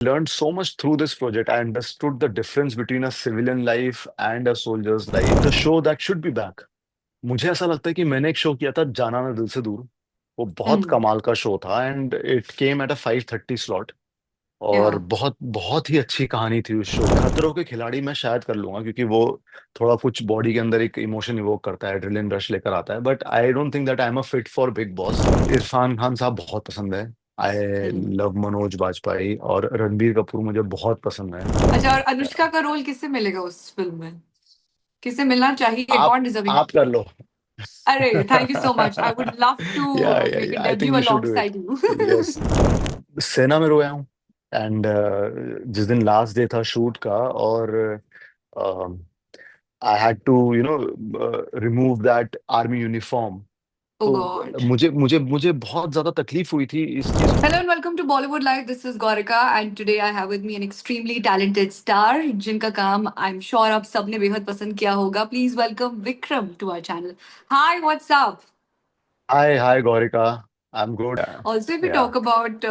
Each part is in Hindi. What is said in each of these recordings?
Learned so much through this project. I understood the difference between a civilian life and a soldier's life. The show that should be back. मुझे ऐसा लगता है कि मैंने एक शो किया था जाना ना दिल से दूर। वो बहुत Mm. कमाल का शो था and it came at a 5:30 slot. और Yeah. बहुत बहुत ही अच्छी कहानी थी उस शो की। खतरों के खिलाड़ी मैं शायद कर लूंगा क्योंकि वो थोड़ा कुछ बॉडी के अंदर एक इमोशन इवोक करता है, एड्रेनलिन रश लेकर आता है। But I don't think that I am a fit for big boss. Irfan Khan साहब बहुत पसंद है। आई Mm. लव मनोज बाजपेयी और रणबीर कपूर मुझे बहुत पसंद है। अच्छा, और अनुष्का का रोल किससे मिलेगा उस फिल्म में? किससे मिलना चाहिए? आप कौन डिजर्विंग? आप कर लो। अरे, thank you so much. I would love to make a I think debut you should do it. Alongside you. Yes. सेना में रोया हूँ। एंड जिस दिन लास्ट डे था शूट का और I had to remove that army uniform. Oh तो गॉड। मुझे बहुत ज्यादा तकलीफ हुई थी इस चीज। Hello and welcome to Bollywood Live. This is Gaurika and today I have with me an extremely talented star जिनका काम I'm sure आप सबने बेहद पसंद किया होगा. Please welcome Vikram to our channel. Hi, what's up? Hi hi Gaurika. I am good. Also, if we या talk about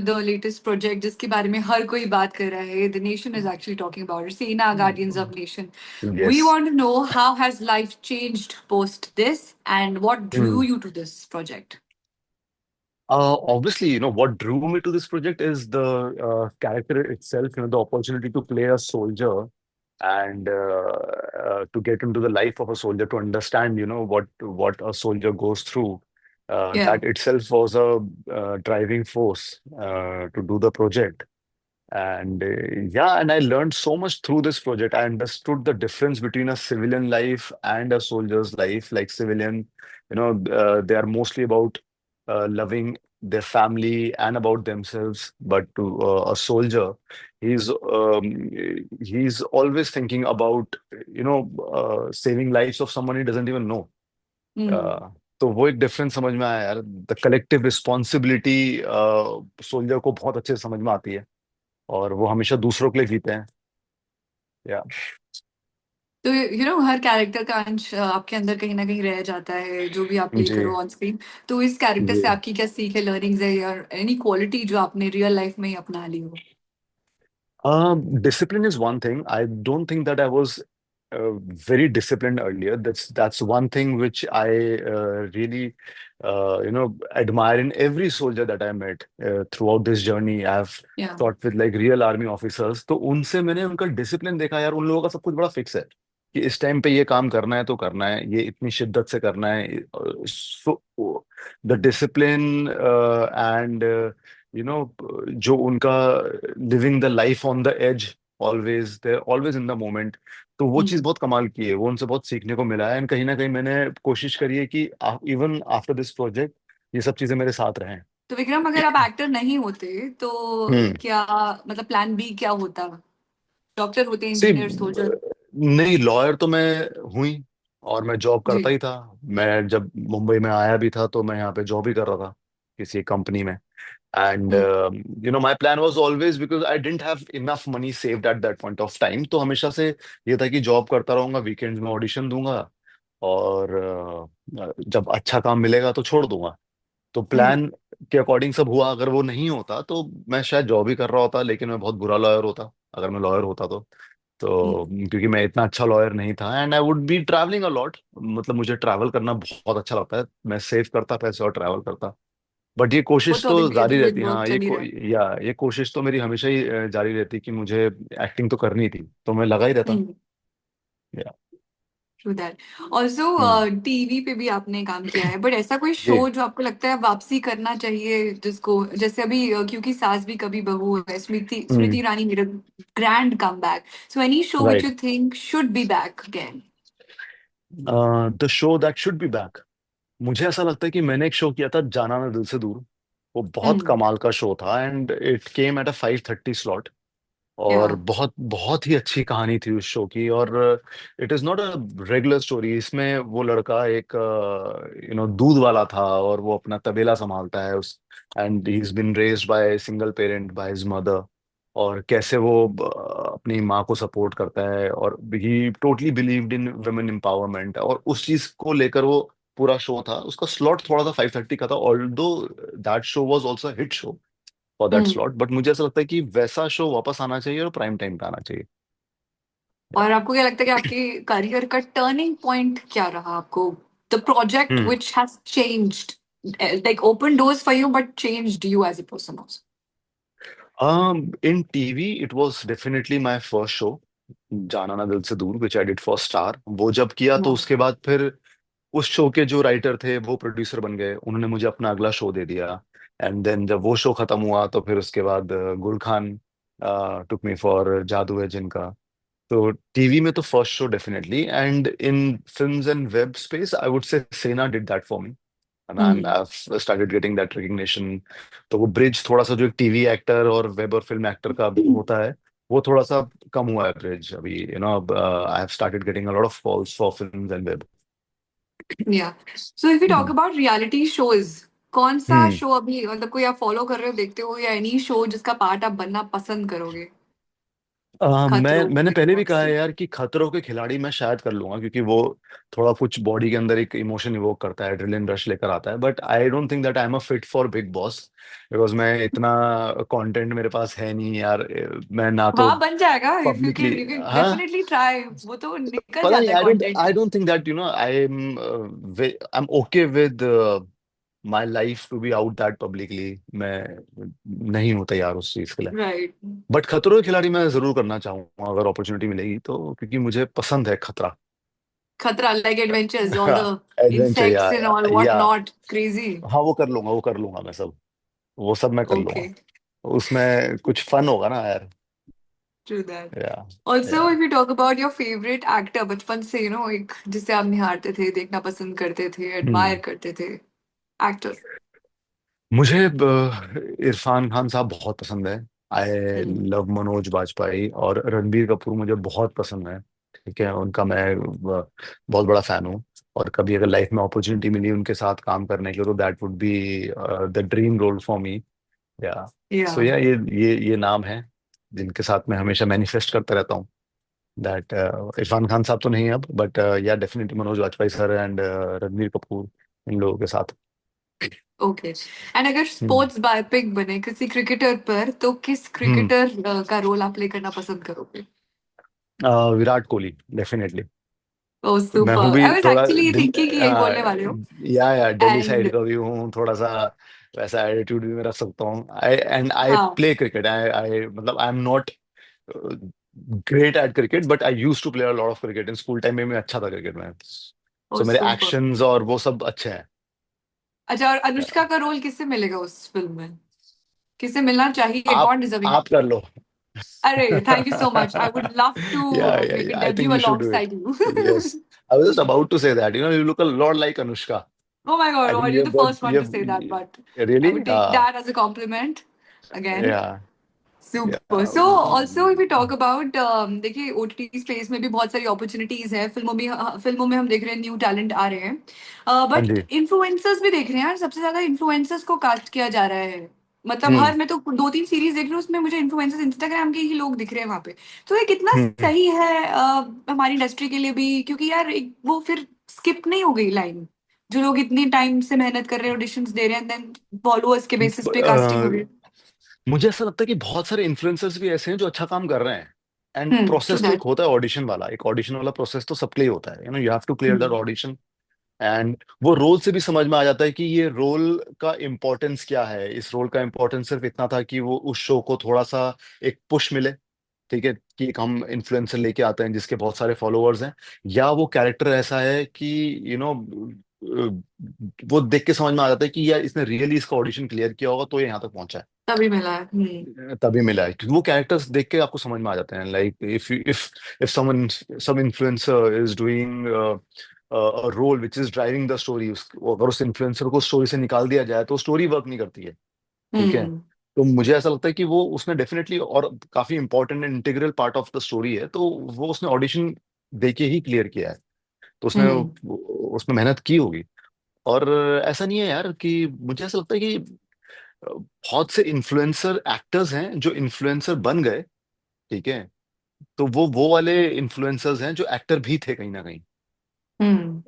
the latest project जिसके बारे में हर कोई बात कर रहा है, the nation is actually talking about it. Sena Guardians of Nation. We yes. want to know how has life changed post this and what drew you to this project. Obviously, what drew me to this project is the character itself, the opportunity to play a soldier and to get into the life of a soldier, to understand, what a soldier goes through. Yeah. That itself was a driving force to do the project. And yeah, and I learned so much through this project. I understood the difference between a civilian life and a soldier's life. Like civilian, they are mostly about loving their family and about themselves. But to a soldier, he's always thinking about, saving lives of someone he doesn't even know. Hmm. Uh, तो वो एक डिफरेंस समझ में आया यार। द कलेक्टिव रिस्पॉन्सिबिलिटी सोल्जर को बहुत अच्छे से समझ में आती है और वो हमेशा दूसरों के लिए जीते हैं। या तो हर कैरेक्टर का अंश आपके अंदर कहीं ना कहीं रह जाता है जो भी आप प्ले जी करो ऑन स्क्रीन। तो इस कैरेक्टर जी। से आपकी क्या सीख है, लर्निंग्स है या एनी क्वालिटी जो आपने रियल लाइफ में ही अपना ली हो? Discipline is one thing. I don't think that I was very disciplined earlier. That's one thing which I really admire in every soldier that I met throughout this journey. I've या। taught with like real army officers. तो उनसे मैंने उनका डिसिप्लिन देखा यार। उन लोगों का सब कुछ बड़ा फिक्स है कि इस टाइम पे ये काम करना है तो करना है, ये इतनी शिद्दत से करना है। सो द डिसिप्लिन एंड जो उनका living the life on the edge, always they always in the moment. तो वो चीज बहुत कमाल की है। वो उनसे बहुत सीखने को मिला है एंड कहीं ना कहीं मैंने कोशिश करी है कि इवन आफ्टर दिस प्रोजेक्ट ये सब चीजें मेरे साथ रहें। तो विक्रम, अगर आप एक्टर नहीं होते तो हम्म। क्या, मतलब प्लान बी क्या होता? डॉक्टर होते, सी इंजीनियर, सोल्जर? नहीं, लॉयर तो मैं हुई और मैं जॉब करता जी। ही था। मैं जब मुंबई में आया भी था तो मैं यहाँ पे जॉब ही कर रहा था किसी कंपनी में। And hmm. My plan was always, because I didn't have enough money saved at that point of time, तो हमेशा से ये था कि जॉब करता रहूंगा, वीकेंड्स में ऑडिशन दूंगा और जब अच्छा काम मिलेगा तो छोड़ दूंगा। तो हम्म। प्लान के अकॉर्डिंग सब हुआ। अगर वो नहीं होता तो मैं शायद जॉब ही कर रहा होता, लेकिन मैं बहुत बुरा लॉयर होता अगर मैं लॉयर होता तो हम्म। क्योंकि मैं इतना अच्छा लॉयर नहीं था। And I would be travelling a lot. मतलब मुझे ट्रैवल करना बहुत अच्छा लगता है। मैं सेव करता पैसे और ट्रैवल करता। बट ये वो कोशिश तो तो अभी जारी विद रहती है। वर्क हाँ, चल ही रहा है। ये कोशिश तो मेरी हमेशा ही जारी रहती कि मुझे एक्टिंग तो करनी थी, तो मैं लगा ही रहता। हम्म। या true that. Also hmm. TV पे भी आपने काम किया है, बट ऐसा कोई शो जी। जो आपको लगता है वापसी करना चाहिए, जिसको जैसे अभी क्योंकि सास भी कभी बहू है, स्मृति हम्म। स्मृति ईरानी मेरा grand come back. So any show which right. You think should be back again? The show that should be back. मुझे ऐसा लगता है कि मैंने एक शो किया था जाना ना दिल से दूर। वो बहुत हम्म। कमाल का शो था and it came at a 5:30 slot. या। और बहुत बहुत ही अच्छी कहानी थी उस शो की। और it is not a regular story. इसमें वो लड़का एक दूध वाला था और वो अपना तबेला संभालता है उस and he is been raised by single parent by his mother. और कैसे वो अपनी माँ को सपोर्ट करता है और ही totally believed in women empowerment. और उस चीज को लेकर वो पूरा शो था। उसका स्लॉट थोड़ा सा 5:30 का था, although that show was also hit show. For that hmm. Slot, but मुझे ऐसा लगता है कि वैसा शो वापस आना चाहिए और प्राइम टाइम पे आना चाहिए। और आपको क्या लगता है कि आपके करियर का टर्निंग पॉइंट क्या रहा आपको? The project hmm. Which has changed, like open doors for you but changed you as a person also. In TV it was definitely my first show, जाना ना दिल से दूर, which I did for Star. वो जब किया तो उसके बाद फिर उस शो के जो राइटर थे वो प्रोड्यूसर बन गए, उन्होंने मुझे अपना अगला शो दे दिया। एंड देन जब वो शो खत्म हुआ तो फिर उसके बाद गुल खान टुक मी फॉर जादू है जिनका। तो टीवी में तो first show definitely, and in films and web space I would say Sena did that for me, and hmm. I started getting that recognition. तो वो ब्रिज थोड़ा सा जो एक टीवी एक्टर और वेब और फिल्म एक्टर का होता है, वो थोड़ा सा कम हुआ है ब्रिज अभी, अब I have started getting a lot of calls for films and web. Yeah so if you talk about reality shows, कौन सा हम्म। शो अभी मतलब कोई आप फॉलो कर रहे हो, देखते हो, या एनी शो जिसका पार्ट आप बनना पसंद करोगे? खतरों मैंने के पहले भी कहा है खिलाड़ी। यार कि खतरों के खिलाड़ी मैं शायद कर लूंगा, क्योंकि वो थोड़ा कुछ बॉडी के अंदर एक इमोशन इवोक करता है, एड्रेनलिन रश लेकर आता है, but I don't think that I am a fit for big boss, because मैं इतना कंटेंट मेरे पास है नहीं यार। मैं ना तो हाँ, बन जाएगा। If you publicly, can, you can हाँ, डेफिनेटली ट्राई। वो तो निकल पता नहीं, जाता है content. I don't think that I am okay with my life to be out that publicly. मैं नहीं हूं तैयार उस चीज के लिए। राइट। बट खतरों के खिलाड़ी मैं जरूर करना चाहूंगा अगर अपॉर्चुनिटी मिलेगी तो, क्योंकि मुझे पसंद है खतरा। खतरा, like adventures, all the adventure, insects and all what या not, crazy. हाँ, वो कर लूंगा मैं सब, वो सब मैं कर Okay, लूंगा। उसमें कुछ फन होगा ना यार। true that. या Also, या if you talk about your favorite actor, बचपन से एक जिसे आप निहारते थे, देखना पसंद करते थे, हम्म। एडमायर करते थे, एक्टर। मुझे इरफान खान साहब बहुत पसंद है। आई हम्म। लव मनोज बाजपेयी, और रणबीर कपूर मुझे बहुत पसंद है। ठीक है, उनका मैं बहुत बड़ा फैन हूँ। और कभी अगर लाइफ में अपॉर्चुनिटी मिली उनके साथ काम करने के लिए, तो that would be the dream role for me. या सो या या ये नाम है जिनके साथ मैं हमेशा मैनिफेस्ट करता रहता हूँ। दैट इरफान खान साहब तो नहीं अब, but yeah definitely Manoj Vajpayee sir and Ranbir Kapoor, इन लोगों के साथ। ओके। एंड अगर हम्म। स्पोर्ट्स बायोपिक बने किसी क्रिकेटर पर, तो किस हम्म। क्रिकेटर का रोल आप प्ले करना पसंद करोगे? विराट कोहली डेफिनेटली। ओह मैं हूँ सुपर, भी आई वाज थोड़ा एक्चुअली दिल, थिंकिंग कि यही बोलने वाले हो। या दिल्ली साइड एंड का भी हूँ थोड़ा सा, वैसा एटीट्यूड भी मैं रख सकता हूँ। आई हाँ। प्ले क्रिकेट, आई मतलब I am not great at cricket, but I use to play a lot of cricket in school time में। मैं अच्छा था क्रिकेट में, ओह सो मेरे सुपर। एक्शंस और वो सब अच्छे हैं। अच्छा, और अनुष्का का रोल किससे मिलेगा उस फिल्म में? किससे मिलना चाहिए? आप कौन डिजर्विंग? आप कर लो। अरे thank you so much, I would love to make a I think debut you should do it. Alongside you. Yes, I was just about to say that. You look a lot like Anushka. Oh my I god, think are you you have the got first one to say that? But I really. would take that as a compliment again. Yeah, yeah. Super. So also if you talk about, देखिए ओटीटी स्पेस में भी बहुत सारी अपॉर्चुनिटीज है। फिल्मों में हम देख रहे हैं न्यू टैलेंट आ रहे हैं, हाँ बट जी। इन्फ्लुएंसर्स भी देख रहे हैं यार। सबसे ज्यादा इन्फ्लुएंसर्स को कास्ट किया जा रहा है। मतलब हम्म। हर, मैं तो दो तीन सीरीज देख रही हूँ, उसमें मुझे इन्फ्लुएंसर्स इंस्टाग्राम के ही लोग दिख रहे हैं वहां पे। तो ये कितना हम्म। सही है हमारी इंडस्ट्री के लिए भी? क्योंकि यार वो फिर स्किप नहीं हो गई लाइन। जो लोग इतनी टाइम से मेहनत कर रहे हैं, ऑडिशंस दे रहे हैं, देन फॉलोअर्स के बेसिस पे कास्टिंग हो रही है। मुझे ऐसा लगता है कि बहुत सारे इन्फ्लुएंसर्स भी ऐसे हैं जो अच्छा काम कर रहे हैं। एंड ट्रू प्रोसेस तो एक दैट। होता है ऑडिशन वाला, एक ऑडिशन वाला प्रोसेस तो सबके लिए होता है। You have to clear that hmm. Audition. And वो रोल से भी समझ में आ जाता है कि ये रोल का इम्पोर्टेंस क्या है। इस रोल का इम्पोर्टेंस सिर्फ इतना था कि वो उस शो को थोड़ा सा एक पुश मिले। ठीक है, कि एक हम इन्फ्लुएंसर लेके आते हैं जिसके बहुत सारे फॉलोअर्स हैं, या वो कैरेक्टर ऐसा है कि यू नो वो देख के समझ में आ जाता है कि यार इसने रियली इसका ऑडिशन क्लियर किया होगा तो ये यहाँ तक पहुंचा तभी मिला है। है, तभी मिला है। क्योंकि वो कैरेक्टर्स देख के आपको समझ में आ जाते हैं। Like if someone some influencer is doing role which is driving the story, अगर उस इन्फ्लुएंसर को स्टोरी से निकाल दिया जाए तो स्टोरी वर्क नहीं करती है। ठीक है, हम्म। तो मुझे ऐसा लगता है कि वो उसने डेफिनेटली, और काफी important and integral part of the story है, तो वो उसने ऑडिशन देके ही क्लियर किया है। तो उसने हम्म। उसमें मेहनत की होगी। और ऐसा नहीं है यार, कि मुझे ऐसा लगता है कि बहुत से इन्फ्लुएंसर एक्टर्स हैं जो इन्फ्लुएंसर बन गए। ठीक है, तो वो वाले इन्फ्लुएंसर्स हैं जो एक्टर भी थे कहीं ना कहीं। हम्म।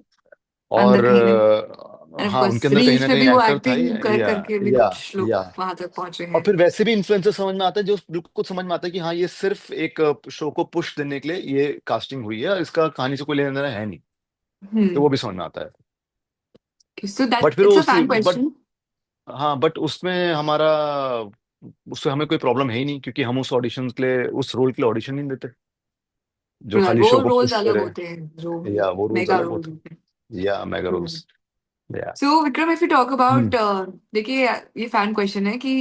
और अंदर कहीं नहीं। एंड ऑफ हाँ, उनके कोर्स अंदर कहीं रील्स ना में कहीं भी वो एक्टर था ही। एक्टिंग कर या करके भी या कुछ लोग या वहां तक पहुंचे और हैं। फिर वैसे भी इन्फ्लुएंसर समझ में आता है, जो बिल्कुल समझ में आता है कि हाँ, ये सिर्फ एक शो को पुश देने के लिए ये कास्टिंग हुई है, इसका कहानी से कोई लेना देना है नहीं। तो हम्म। वो भी समझ में आता है। सो दैट बट फिर इट्स अ उस फैन बट क्वेश्चन। हाँ, बट उसमें हमारा, उससे हमें कोई प्रॉब्लम है ही नहीं, क्योंकि हम उस ऑडिशन के लिए, उस रोल के लिए ऑडिशन नहीं देते, जो खाली वो शो को रोल्स पुश अलग करे। होते हैं जो या वो रूल्स मेगा अलग रोल होते होते हैं, या मेगा हैं। Rules. Yeah so Vikram, if you talk hmm about, देखिए ये फैन क्वेश्चन है कि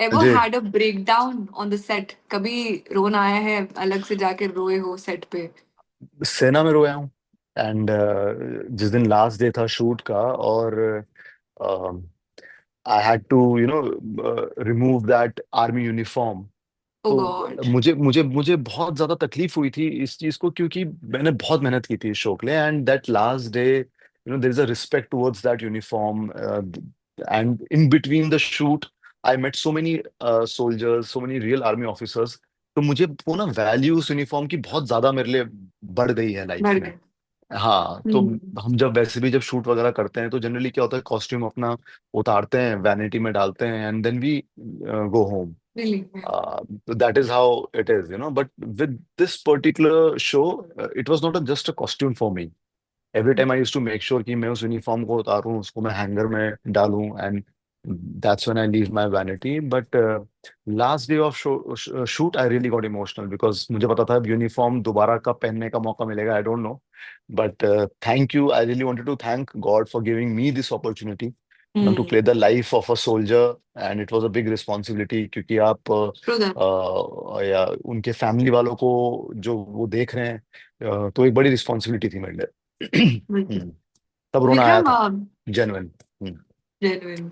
एवर जी, had a breakdown on the set, कभी रोना आया है, अलग से जाके रोए हो सेट पे? सेना में रोया हूँ। एंड जिस दिन लास्ट डे था शूट का, और I had to remove that army uniform. Oh तो गॉड। मुझे मुझे मुझे बहुत ज्यादा तकलीफ हुई थी इस चीज को, क्योंकि मैंने बहुत मेहनत की थी इस शो के लिए, and that last day, there is a respect towards that uniform, and in between the shoot I met so many soldiers, so many real army officers. तो मुझे वो ना वैल्यूज यूनिफॉर्म की बहुत ज्यादा मेरे लिए बढ़ गई है लाइफ बढ़ में। गए। हाँ, तो हम्म। हम जब वैसे भी जब शूट वगैरह करते हैं, तो जनरली क्या होता है, कॉस्ट्यूम अपना उतारते हैं, वैनिटी में डालते हैं, and then we go home. Relieve. That is how it is. But with this particular show, it was not just a costume for me. Every time I used to make sure कि मैं उस यूनिफॉर्म को उतारूं, उसको मैं हैंगर में डालूं, and that's when I leave my vanity. But last day of shoot, I really got emotional because मुझे पता था अब यूनिफॉर्म दोबारा कब पहनने का मौका मिलेगा, I don't know. But thank you. I really wanted to thank God for giving me this opportunity, to hmm. play the life of a soldier, and it was a big responsibility, क्योंकि आप ट्रू दैट। या उनके फैमिली वालों को जो वो देख रहे हैं, तो एक बड़ी रिस्पॉन्सिबिलिटी थी मेरे लिए. तब रोना आया विक्रम, था, genuine. Hmm genuine.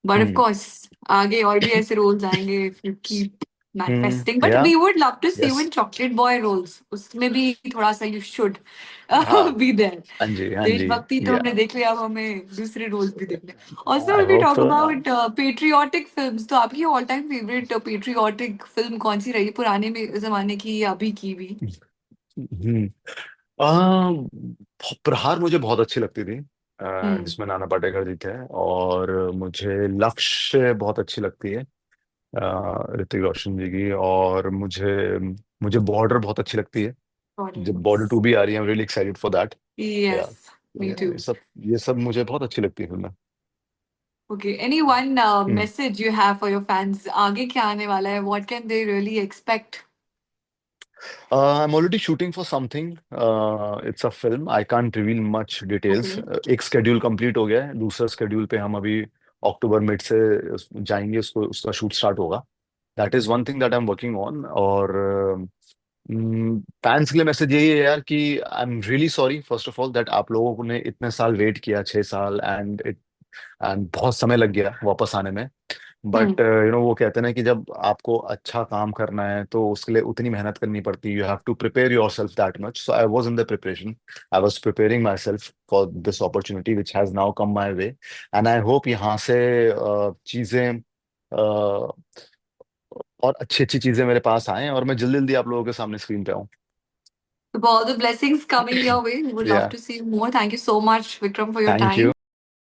But of hmm course आगे और भी ऐसे रोल्स आएंगे if you keep manifesting, but yeah we would love to see you yes. In chocolate boy roles, उसमें भी थोड़ा सा यू शुड हाँ बी देयर। हाँ जी, हाँ जी. देशभक्ति तो या हमने देख लिया, अब हमें दूसरे रोल्स भी देखने। Also I if you hope. Talk about patriotic films, तो आपकी all time favourite patriotic film कौन सी रही, पुराने में जमाने की या अभी की भी? प्रहार मुझे बहुत अच्छी लगती थी, हम्म। जिसमें नाना पाटेकर जी थे, और मुझे लक्ष्य बहुत अच्छी लगती है, ऋतिक रोशन जी की, और मुझे मुझे बॉर्डर बहुत अच्छी लगती है. जब बॉर्डर टू भी आ रही है, I am really excited for that. या यस, मी टू। ये सब मुझे बहुत अच्छी लगती है फिल्में. Okay, any one message you have for your fans, आगे क्या आने वाला है, what can they really expect? I am already shooting for something. It's a film. I can't reveal much okay. Details. एक स्केड्यूल कंप्लीट हो गया है, दूसरा स्केड्यूल पे हम अभी अक्टूबर मिड से जाएंगे, उसको उसका शूट स्टार्ट होगा. That is one thing that I am working on. और फैंस के लिए मैसेज यही है यार, कि I am really sorry first of all that आप लोगों ने इतने साल वेट किया, 6 साल, एंड बहुत समय लग गया वापस आने में. हम्म। बट वो कहते हैं ना कि जब आपको अच्छा काम करना है, तो उसके लिए उतनी मेहनत करनी पड़ती है. You have to prepare yourself that much. So I was in the preparation. I was preparing myself for this opportunity which has now come my way. And I hope यहाँ से चीजें, और अच्छी अच्छी चीजें मेरे पास आए, और मैं जल्दी जल्दी आप लोगों के सामने स्क्रीन पे आऊँ. So all the blessings coming your way. We would love या to see you more. Thank you so much, Vikram, for your thank time. You.